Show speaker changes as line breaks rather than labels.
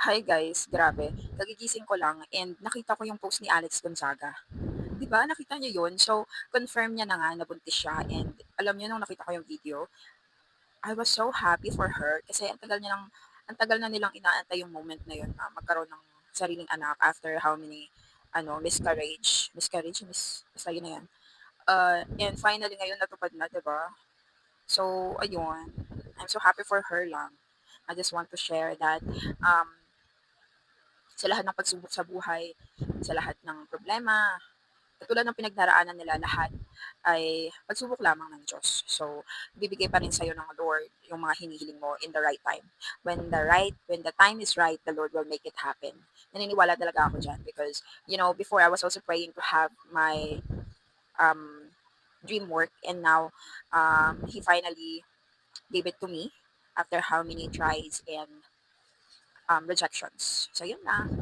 Hi guys, grabe. Kagigising ko lang and nakita ko yung post ni Alex Gonzaga. 'Di ba, nakita niyo yun? So, confirm niya na nga na buntis siya and alam niyo nung nakita ko yung video, I was so happy for her kasi ang tagal na nilang inaantay yung moment na yun na magkaroon ng sariling anak after how many basta yun na yun. And finally ngayon natupad na, 'di ba? So, ayun. I'm so happy for her lang. I just want to share that sa lahat ng pagsubok sa buhay, sa lahat ng problema, katulad ng pinagdaraanan nila lahat ay pagsubok lamang ng Diyos. So, bibigay pa rin sa'yo ng Lord yung mga hinihiling mo in the right time. When the time is right, the Lord will make it happen. Naniniwala talaga ako dyan because, before I was also praying to have my um, dream work and now He finally gave it to me after how many tries and rejections. So, yun lang.